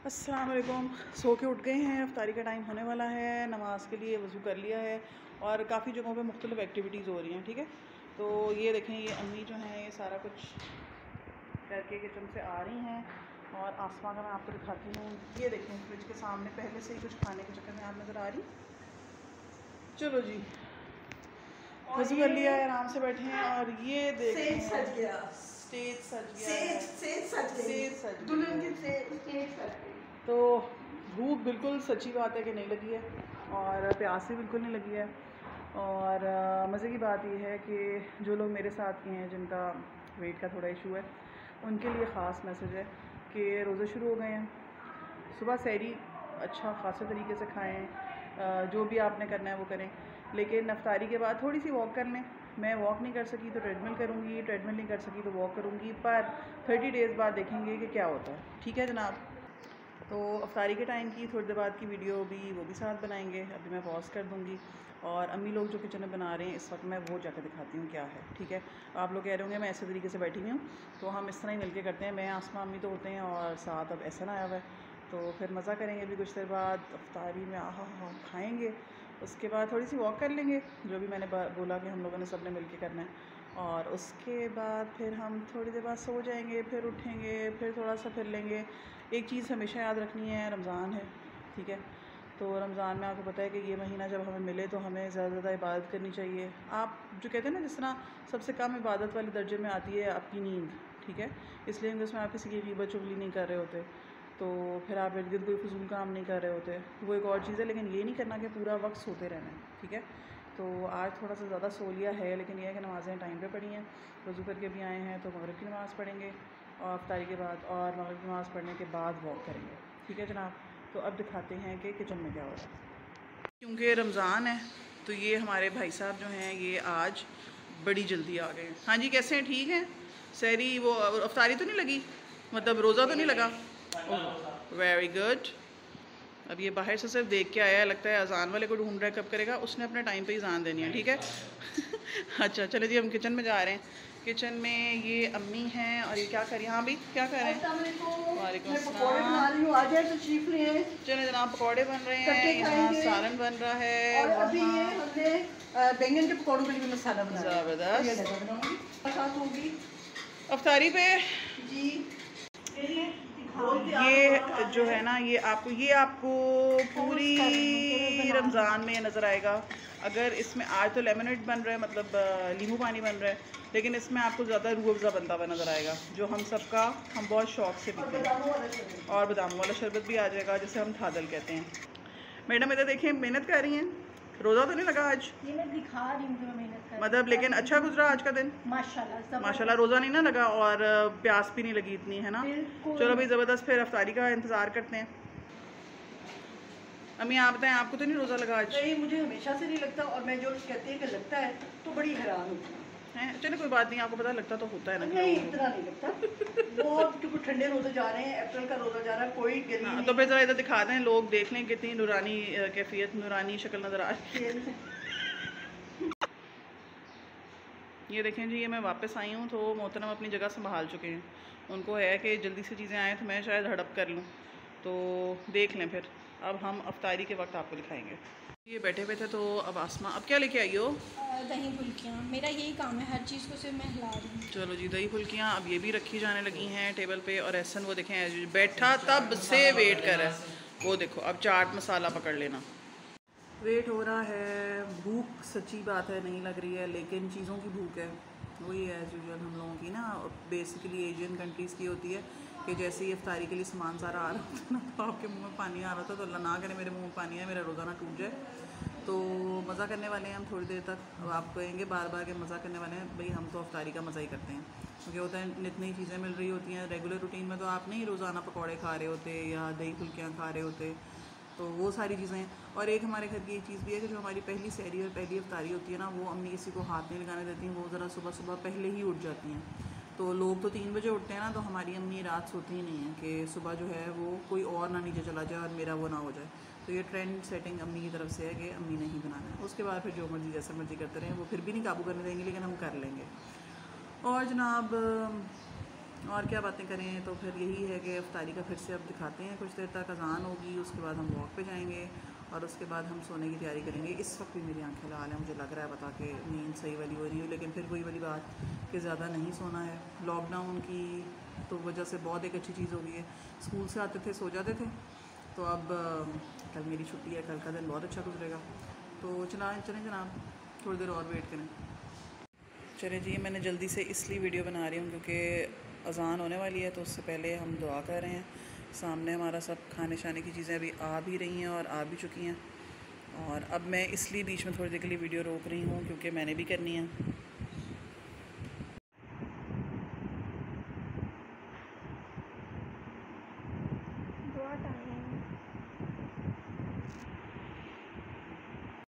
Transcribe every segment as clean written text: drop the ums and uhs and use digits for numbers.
अस्सलाम वालेकुम। सो के उठ गए हैं, इफ्तारी का टाइम होने वाला है। नमाज़ के लिए वज़ू कर लिया है और काफ़ी जगहों पे मुख्तलिफ़ एक्टिविटीज़ हो रही हैं। ठीक है, तो ये देखें, ये अम्मी जो हैं ये सारा कुछ करके किचन से आ रही हैं और आसमान का मैं आपको दिखाती हूँ। ये देखें, फ्रिज के सामने पहले से ही कुछ खाने के चक्कर में आप नज़र आ रही। चलो जी, वज़ू कर लिया है, आराम से बैठे हैं और ये देखें सज गया, स्टेज सज गया, सेज सज दुल्हन की स्टेज सज गई। तो भूख बिल्कुल सच्ची बात है कि नहीं लगी है और प्यास भी बिल्कुल नहीं लगी है। और मज़े की बात यह है कि जो लोग मेरे साथ के हैं जिनका वेट का थोड़ा इशू है, उनके लिए ख़ास मैसेज है कि रोज़े शुरू हो गए हैं। सुबह सहरी अच्छा ख़ासे तरीके से खाएं, जो भी आपने करना है वो करें, लेकिन इफ्तारी के बाद थोड़ी सी वॉक कर लें। मैं वॉक नहीं कर सकी तो ट्रेडमिल करूँगी, ट्रेडमिल नहीं कर सकी तो वॉक करूँगी, पर 30 डेज़ बाद देखेंगे कि क्या होता है। ठीक है जनाब, तो अफ्तारी के टाइम की थोड़ी देर बाद की वीडियो भी वो भी साथ बनाएंगे। अभी मैं पॉज कर दूँगी और अम्मी लोग जो किचन में बना रहे हैं इस वक्त मैं वो जाकर दिखाती हूँ क्या है। ठीक है, आप लोग कह रहे होंगे मैं ऐसे तरीके से बैठी हुई हूँ, तो हम इस तरह ही मिलके करते हैं। मैं आसमा अम्मी तो होते हैं और साथ अब एहसन आया हुआ है, तो फिर मज़ा करेंगे। अभी कुछ देर बाद अफ्तारी में खाएँगे, उसके बाद थोड़ी सी वॉक कर लेंगे, जो भी मैंने बोला कि हम लोगों ने सब ने मिल के करना है। और उसके बाद फिर हम थोड़ी देर बाद सो जाएंगे, फिर उठेंगे, फिर थोड़ा सा फिर लेंगे। एक चीज़ हमेशा याद रखनी है, रमज़ान है। ठीक है, तो रमज़ान में आपको पता है कि ये महीना जब हमें मिले तो हमें ज़्यादा से ज़्यादा इबादत करनी चाहिए। आप जो कहते हैं ना, जिस तरह सबसे कम इबादत वाले दर्जे में आती है आपकी नींद। ठीक है, इसलिए उसमें आप किसी की ग़ीबत चुगली नहीं कर रहे होते, तो फिर आप इर्द गिर्द कोई फजूल काम नहीं कर रहे होते, वो एक और चीज़ है। लेकिन ये नहीं करना कि पूरा वक्त सोते रहना है। ठीक है, तो आज थोड़ा सा ज़्यादा सो लिया है, लेकिन यह है कि नमाज़ें टाइम पे पढ़ी हैं। वज़ू करके भी आए हैं, तो मगरिब की नमाज़ पढ़ेंगे और अफ्तारी के बाद, और मगरिब की नमाज़ पढ़ने के बाद वॉक करेंगे। ठीक है जनाब, तो अब दिखाते हैं कि किचन में क्या हो रहा है। क्योंकि रमज़ान है तो ये हमारे भाई साहब जो हैं ये आज बड़ी जल्दी आ गए। हाँ जी, कैसे हैं? ठीक हैं? सहरी वो अफ्तारी तो नहीं लगी, मतलब रोज़ा तो नहीं लगा? Very good. अब ये बाहर से सिर्फ देख के आया है, लगता है अजान वाले को ढूंढ रहा है कब करेगा। उसने अपने टाइम पे ही अजान देनी है। ठीक है अच्छा चले जी, हम किचन में जा रहे हैं। किचन में ये अम्मी हैं और ये क्या कर रही हैं? हाँ भाई, क्या कर रहे हैं? वालेकुम अस्सलाम। चले जनाब, पकौड़े बन रहे हैं, यहाँ सालन बन रहा है, और अभी ये हमने बैंगन के पकौड़ों के लिए मसाला बनाया। ज़बरदस्त अफ्तारी पे जी। ये जो है ना, ये आपको पूरी रमज़ान में नज़र आएगा। अगर इसमें आज तो लेमनेड बन रहा है, मतलब नींबू पानी बन रहा है, लेकिन इसमें आपको ज़्यादा रूह अफ़ज़ा बनता हुआ नज़र आएगा, जो हम बहुत शौक़ से पीते हैं। और बादाम वाला शरबत भी आ जाएगा, जिसे हम थादल कहते हैं। मैडम इधर देखें, मेहनत कर रही हैं। रोज़ा तो नहीं लगा आज? ये मैं दिखा रही हूँ मेहनत कर, मतलब लेकिन अच्छा गुजरा आज का दिन माशाल्लाह। रोज़ा नहीं ना लगा और प्यास भी नहीं लगी इतनी, है ना? चलो भाई, ज़बरदस्त। फिर अफ्तारी का इंतज़ार करते हैं। अम्मी आप बताएं, आपको तो नहीं रोज़ा लगा आज? नहीं, मुझे हमेशा से नहीं लगता, और मैं जो कहती है कि लगता है तो बड़ी हैरान होती हूँ। चलो कोई बात नहीं, आपको पता लगता तो होता है ना? नहीं, इतना नहीं लगता। बहुत क्योंकि ठंडे रोज़े जा रहे हैं, अप्रैल का रोज़ा जा रहा है, कोई गली नहीं। तो फिर ज़रा इधर दिखा दें, लोग देख लें कितनी नूरानी कैफियत, नूरानी शक्ल नज़र आ रही है। ये देखें जी, ये मैं वापस आई हूँ तो मोहतरम अपनी जगह संभाल चुके हैं। उनको है कि जल्दी से चीज़ें आएँ तो मैं शायद हड़प कर लूँ, तो देख लें। फिर अब हम अफ्तारी के वक्त आपको दिखाएंगे। ये बैठे हुए थे, तो अब आसमा अब क्या लेके आई हो? दही फुल्कियाँ। मेरा यही काम है, हर चीज़ को सिर्फ मैं हिला रही हूँ। चलो जी, दही फुल्कियाँ अब ये भी रखी जाने लगी हैं टेबल पे। और एहसन वो देखें बैठा तब से वेट कर रहा है, वो देखो अब चाट मसाला पकड़ लेना। वेट हो रहा है। भूख सच्ची बात है नहीं लग रही है, लेकिन चीज़ों की भूख है। वही है एज यूजुअल हम लोगों की ना, बेसिकली एशियन कंट्रीज़ की होती है कि जैसे ही इफ्तारी के लिए सामान सारा आ रहा होता है ना, तो आपके मुंह में पानी आ रहा था, तो अल्लाह ना करे मेरे मुंह में पानी आए, मेरा रोज़ा ना टूट जाए। तो मज़ा करने वाले हैं हम थोड़ी देर तक। अब आप कहेंगे बार बार के मज़ा करने वाले हैं, भाई हम तो अफ्तारी का मज़ा ही करते हैं, क्योंकि होता है नित नई चीज़ें मिल रही होती हैं। रेगुलर रूटीन में तो आप नहीं रोज़ाना पकौड़े खा रहे होते या दही फुल्कियाँ खा रहे होते, तो वो सारी चीज़ें हैं। और एक हमारे घर की एक चीज़ भी है कि जो हमारी पहली सहरी और पहली अफ्तारी होती है ना, वो अम्मी किसी को हाथ नहीं लगाने देती हैं, वो ज़रा सुबह सुबह पहले ही उठ जाती हैं। तो लोग तो 3 बजे उठते हैं ना, तो हमारी अम्मी रात सोती ही नहीं है कि सुबह जो है वो कोई और ना नीचे चला जाए और मेरा वो ना हो जाए। तो ये ट्रेंड सेटिंग अम्मी की तरफ से है कि अम्मी ने ही बनाना है। उसके बाद फिर जो मर्ज़ी जैसा मर्ज़ी करते रहें, वो फिर भी नहीं काबू करने देंगे, लेकिन हम कर लेंगे। और जनाब और क्या बातें करें, तो फिर यही है कि इफ्तारी का फिर से अब दिखाते हैं। कुछ देर तक अज़ान होगी, उसके बाद हम वॉक पे जाएंगे और उसके बाद हम सोने की तैयारी करेंगे। इस वक्त भी मेरी आंखें लाल हैं, मुझे लग रहा है बता के नींद सही वाली हो रही है, लेकिन फिर वही वाली बात कि ज़्यादा नहीं सोना है। लॉकडाउन की तो वजह से बहुत एक अच्छी चीज़ हो गई है, स्कूल से आते थे सो जाते थे, तो अब कल मेरी छुट्टी है, कल का दिन बहुत अच्छा गुजरेगा। तो चलें जनाब, थोड़ी देर और वेट करें। चले जी, मैंने जल्दी से इसलिए वीडियो बना रही हूँ क्योंकि अज़ान होने वाली है, तो उससे पहले हम दुआ कर रहे हैं। सामने हमारा सब खाने शाने की चीज़ें अभी आ भी रही हैं और आ भी चुकी हैं, और अब मैं इसलिए बीच में थोड़ी देर के लिए वीडियो रोक रही हूँ क्योंकि मैंने भी करनी है।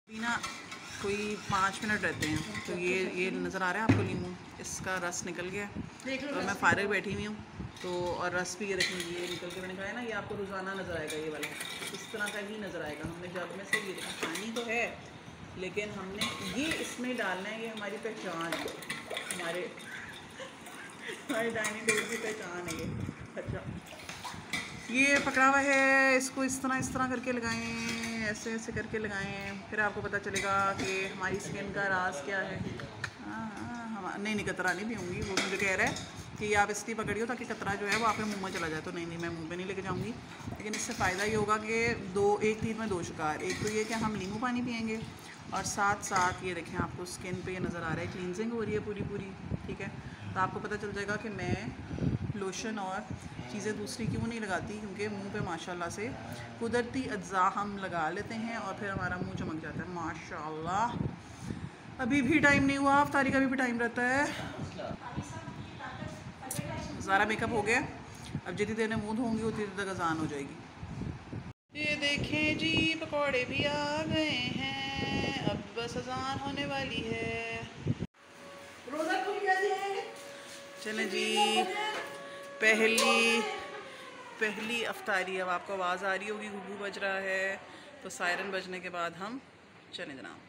बिना कोई 5 मिनट रहते हैं, तो ये नज़र आ रहा है आपको लीमू, इसका रस निकल गया, तो मैं फारिग बैठी हुई हूँ, तो और रस भी ये रखेंगे, ये निकल के मैंने कहा है ना, ये आपको रोज़ाना नज़र आएगा, ये वाला इस तरह का ही नज़र आएगा। हमने जग में से ये पानी तो है, लेकिन हमने ये इसमें डालना है, ये हमारी पहचान है, हमारे डाइनिंग टेबल की पहचान है ये। अच्छा, ये पकड़ा हुआ है, इसको इस तरह करके लगाएं, ऐसे ऐसे करके लगाएं, फिर आपको पता चलेगा कि हमारी स्किन का राज क्या है। हाँ, नहीं कतरा नहीं पीऊँगी, वो मुझे कह रहा है कि आप इसलिए पकड़ियो ताकि कतरा जो है वो आपके मुंह में चला जाए, तो नहीं मैं मुंह पे नहीं लेके जाऊँगी। लेकिन इससे फ़ायदा ये होगा कि एक तीर में 2 शिकार, एक तो ये कि हम नींबू पानी पियेंगे, और साथ साथ ये देखें आपको स्किन पे ये नज़र आ रहा है क्लींजिंग हो रही है पूरी, ठीक है। तो आपको पता चल जाएगा कि मैं लोशन और चीज़ें दूसरी क्यों नहीं लगाती, क्योंकि मुंह पे माशाल्लाह से कुदरती अज्जा हम लगा लेते हैं और फिर हमारा मुंह चमक जाता है माशाल्लाह। अभी भी टाइम नहीं हुआ, इफ्तारी का भी टाइम रहता है। सारा मेकअप हो गया, अब जितनी देर में मुँह धोऊंगी उतनी देर तक अजान हो जाएगी। ये देखें जी, पकौड़े भी आ गए हैं, अब बस अजान होने वाली है। रोजा खुल गया जी। चलें जी, पहली अफ्तारी। अब आपको आवाज़ आ रही होगी, घुघू बज रहा है, तो सायरन बजने के बाद हम चलें जनाब।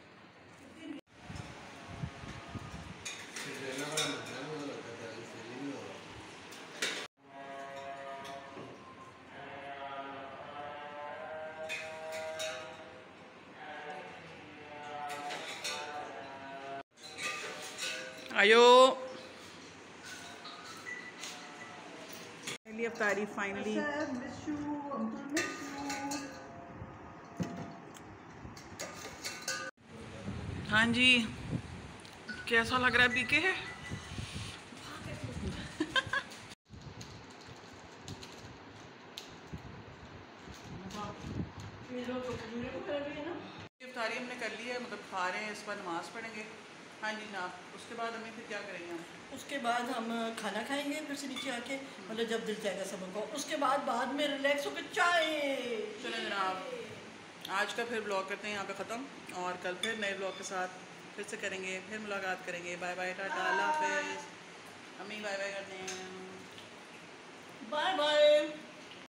आयो, पहली अफ्तारी फाइनली। हाँ जी, कैसा लग रहा है बीके है? इफ्तारी हमने कर ली है, मतलब खा रहे हैं, इस पर नमाज़ पढ़ेंगे। हाँ जी जनाब, उसके बाद हमें फिर क्या करेंगे हम? उसके बाद हम खाना खाएंगे फिर से नीचे आके, मतलब जब दिल चाहेगा सब को। उसके बाद में रिलैक्स होकर चाय। चलें जनाब, आज का फिर ब्लॉग करते हैं यहाँ पे ख़त्म, और कल फिर नए ब्लॉग के साथ फिर से करेंगे, फिर मुलाकात करेंगे। बाय बाय, टाटा, अल्लाह हाफ़िज़। हम ही बाय बाय करते हैं। Bye bye.